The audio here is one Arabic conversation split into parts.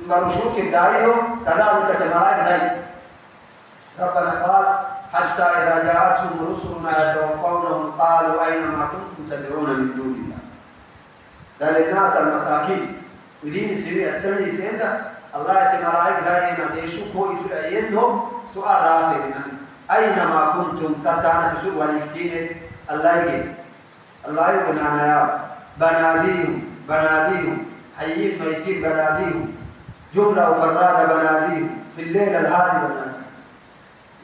مرشوك الدايو كذلك الملائكة دايو. ربنا قال حتى إذا جاءتهم رسلنا يتوفونهم قالوا أين ما كنتم تدعون من دون الله. ده للناس المساكين ودين سوي التلي سيدا الله يتملائك دائما يشوفوا في أيدهم سؤال راتبنا أين ما كنتم تدعون تسوء وليكتين الله يجي أنا يا بناديهم حيين ميتين بناديهم جملة وفرادة بناديهم في الليل الهادي بناديهم.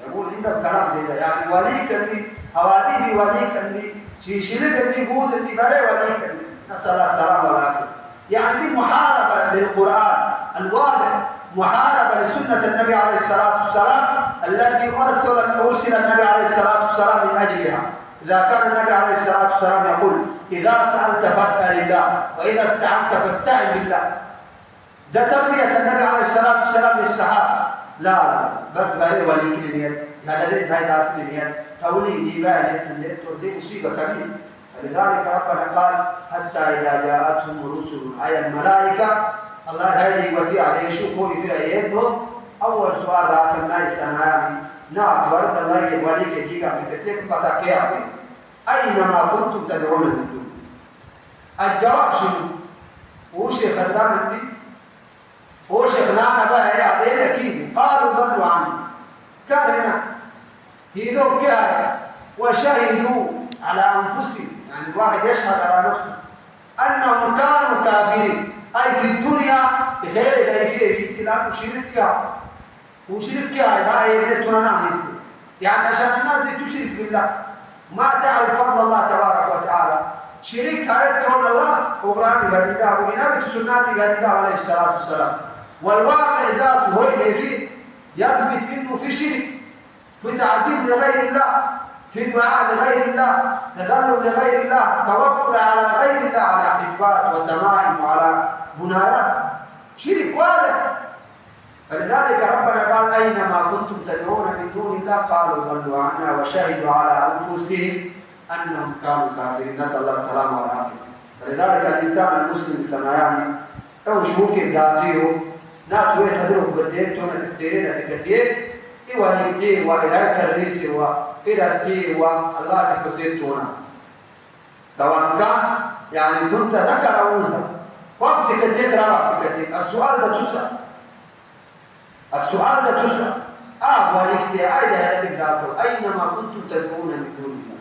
يقول عندهم كلام زي ده يعني وليك أني هوادي وليك أني شيشلك أني بود أني بلا وليك أني نسأل الله السلام والعافية. يعني دي محاربة للقرآن الواضح، محاربة لسنة النبي عليه الصلاة والسلام التي أرسل النبي عليه الصلاة والسلام من أجلها. إذا كان النبي عليه الصلاة والسلام يقول إذا سألت فاسأل الله وإذا استعنت فاستعن بالله. ده تربية النبي عليه الصلاة والسلام للصحابة. لا بس بقى وليك نيت هذا ده هاي ناس نيت تولي ديبان دي مصيبة كبيرة. فلذلك ربنا قال حتى إذا جاءتهم رسل أي الملائكة الله هذه وتي عليه شوفوا في أيدهم أول سؤال راكمنا استنهاني نعم ورد الله وليك ديكا بكتير بتاكيا أينما كنتم تدعون من دون. الجواب شنو؟ وشيخ خدام عندي وشيخ نانا بقى يا دين أكيد قالوا ضلوا عني كان هنا هيدوم كان وشهدوا على أنفسهم يعني الواحد يشهد على نفسه أنهم كانوا كافرين أي في الدنيا بخير إلى في الإسلام وشرك ما يبيتنا نعم يسلم يعني عشان الناس دي تشرك بالله ما تعرف فضل الله تبارك وتعالى شريك هايتون الله وقرآن بهديده وإنابة سنات بهديده عليه الصلاة والسلام. والواقع ذاته هو اللي فيه يثبت إنه في شرك في تعظيم لغير الله في دعاء لغير الله تذلل لغير الله توكل على غير الله على حجبات وتمائم وعلى بنايات شرك واضح. فلذلك ربنا قال أينما كنتم تدعون من دون الله قالوا ضلوا عنا وشهدوا على أنفسهم أنهم كانوا كافرين. نسأل الله السلامة والعافية. فلذلك الإنسان المسلم سنياني أو شوك الداتيو ناتوي تدرك بديت تونا تكتيرين تكتير إيوانيكتير وإلهي الرئيسي وإلى التير والله تكسير تونا سواء كان يعني كنت ذكر أو أنثى وقت كتير رأى كتير. السؤال ده تسأل ولكتي أين هذا الداسر أينما كنتم تدعون من دون الله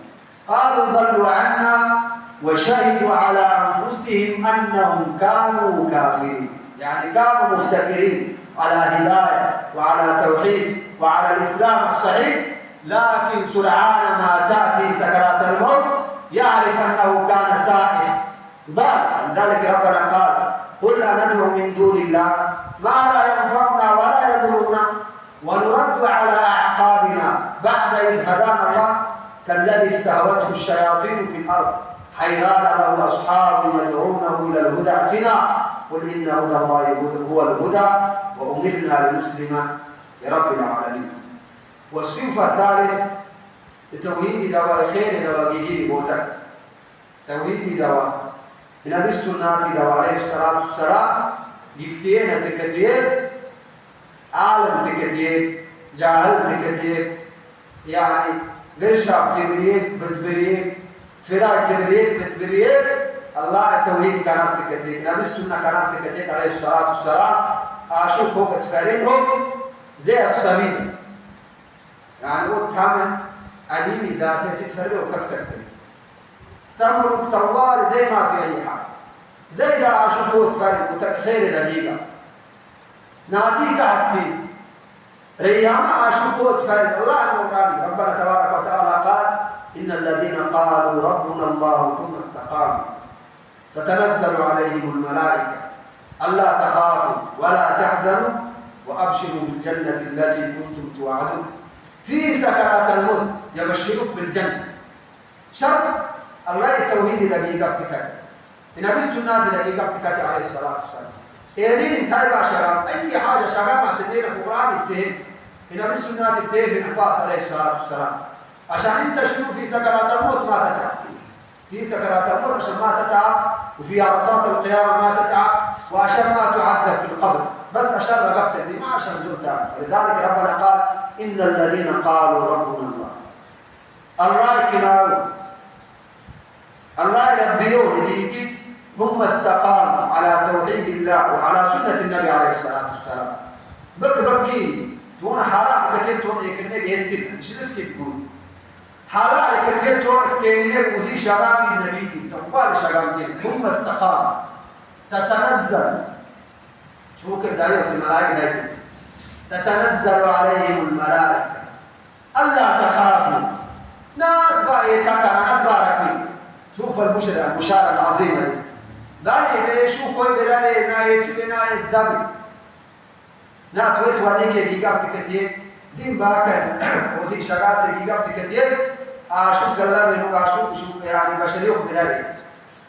قالوا ضلوا عنا وشهدوا على أنفسهم أنهم كانوا كافرين يعني كانوا مفتكرين على هداية وعلى توحيد وعلى الإسلام الصحيح لكن سرعان ما تأتي سكرات الموت يعرف أنه كان تائه ضال. لذلك ربنا قال قل أندعو من دون الله ما لا ينفعنا ولا يضرنا ونرد على أعقابنا بعد إذ هدانا الله كالذي استهوته الشياطين في الأرض حيران له أصحاب يدعونه إلى الهدى ائتنا قل إن هدى الله هو الهدى وأمرنا لنسلم لرب العالمين. والصنف الثالث التوحيد دواء خير دواء جديد بوتك توحيد دواء النبي السنة دواء عليه الصلاة والسلام جفتين تكتير عالم تكتير جاهل تكتير يعني غير شاب تبريك بتبريك فراق تبريك بتبريك الله التوحيد كلام تكتير نبي السنة كلام تكتير عليه الصلاة والسلام عاشوك هو تفارنهم زي السمين يعني هو كامل عديم الداسة تتفرق وكسرته تمرق طوال زي ما في أي حال زي ده عاشوك هو تفارق وتخير دقيقة ناتيك السين رياما عاشوك هو تفارق الله أنه ربنا تبارك وتعالى قال إن الذين قالوا ربنا الله ثم استقاموا تتنزل عليهم الملائكة ألا تخافوا ولا تحزنوا وأبشروا بالجنة التي كنتم توعدون في سكرات الموت يبشرك بالجنة شرط الله التوحيد دقيقة بتكاد النبي السنة دقيقة بتكاد عليه الصلاة والسلام إيه انتهى شغام أي حاجة شغام تدينا القرآن يبتهن النبي السنة يبتهن النبي عليه الصلاة والسلام عشان انت شنو في سكرات الموت ما تتعب في سكرات الموت عشان ما تتعب وفي عرصات القيامة ما تتعب، وأشر ما تعذب في القبر، بس أشر رقبتك دي ما أشر زرتها. فلذلك ربنا قال إن الذين قالوا ربنا الله يكناون الله يربيون ديتي ثم استقاموا على توحيد الله وعلى سنة النبي عليه الصلاة والسلام. بكيني تون حرام كتير تون يكنك يهتم تشدك تقول حلال كتير تون كتير ودي شغام النبي تقبل شغام دين. ثم استقاموا تتنزل شو كده أيوة الملائكة تتنزل عليهم الملائكة ألا تخافوا ناتبع يتكرر أدبارك. شوف البشارة العظيمة دي داري شو كوي برالي نايتنا الزمن ناتويت وليك دي قبت كتير دين باكر ودي شغاسة دي قبت كتير عاشوك الله منه عاشوك شو يعني بشريوك برالي،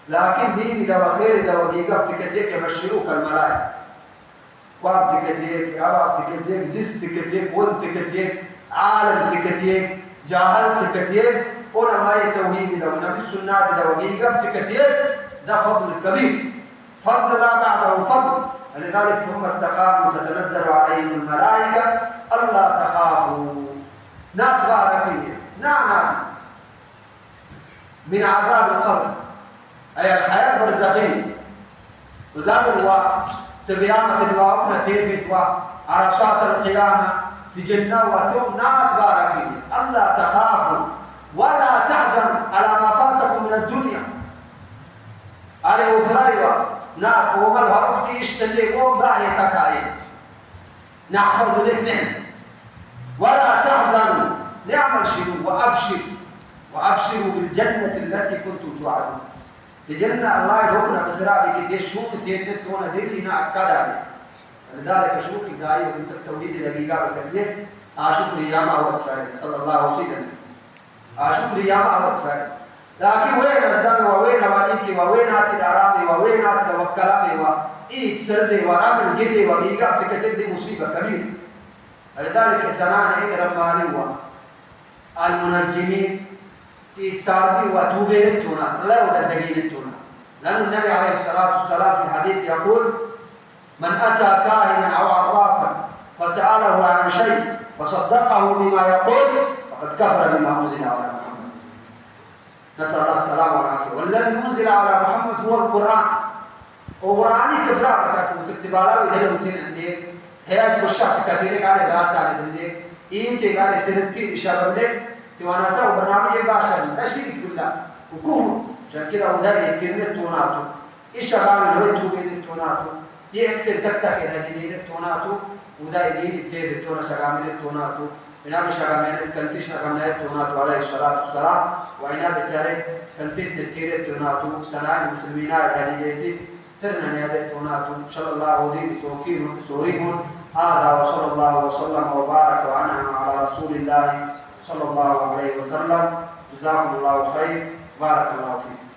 لكن دين دوا خير دوا دي قبت كتير يبشروك الملائكة وقت كتير عبد كتير دست كتير ونت كتير عالم كتير جاهل كتير ولا ما يتوهيد ده ونبي السنة ده وقيقب كتير ده فضل كبير، فضل لا بعده فضل. لذلك ثم استقاموا تتنزل عليهم الملائكة ألا تخافوا ناتباركين نعم من عذاب القبر أي الحياة البرزخية ودابر وتقيامة الواقع تيفت وعرفات القيامة تجنوا وتوم ناتباركين ألا تخافوا ولا تحزن على ما فاتكم من الدنيا. عليه وفرايوة نعم ومن هربتي اشتلي قوم باهي كاكاين نحفظ الاثنين ولا تحزنوا نعمل شنو وأبشروا بالجنة التي كنتم توعدون. تجنة الله يدوكنا بسرعة بكتير شو متينت هنا دلينا أكاد. لذلك شوك الداعي وقلت التوحيد دقيقة بكتير شكر ياما واتفاق صلى الله عليه وسلم شكر ياما واتفاق. لكن وين الزمن ووين وليك ووين الأرامي ووين الوكلامي وإيد سردي ورام الجدي وإيجاب تكتير دي مصيبة كبيرة. فلذلك سنان إقرأ المالي المنجمين تيتساردي وتوبين التونا لا وددقين التونا. لأن النبي عليه الصلاة والسلام في الحديث يقول من أتى كاهنا أو عرافا فسأله عن شيء فصدقه بما يقول فقد كفر بما أنزل على محمد. نسأل الله السلامة والعافية. والذي أنزل على محمد هو القرآن. وقرآني كفرارك وتكتبالا ويدلو تين عندك هي البشرة كثيرة على رات على عندك إيه كي سنتي إشارة لك توانسا وبرنامج باشا تشريك بالله وكفر عشان كده وده يكتب التوناتو إشارة من هو توبين التوناتو يكتب تكتك الهديين التوناتو وده يدين يكتب التونا شغامين التوناتو إنما شغامين الكنتي شغامين التوناتو عليه الصلاة والسلام وإنما بالتالي كنتي نتكير التوناتو سنة المسلمين الهديين ترنا نادي التوناتو صلى الله عليه وسلم. هذا وصلى الله وسلم وبارك وأنعم على رسول الله صلى الله عليه وسلم. جزاكم الله خير بارك الله فيكم.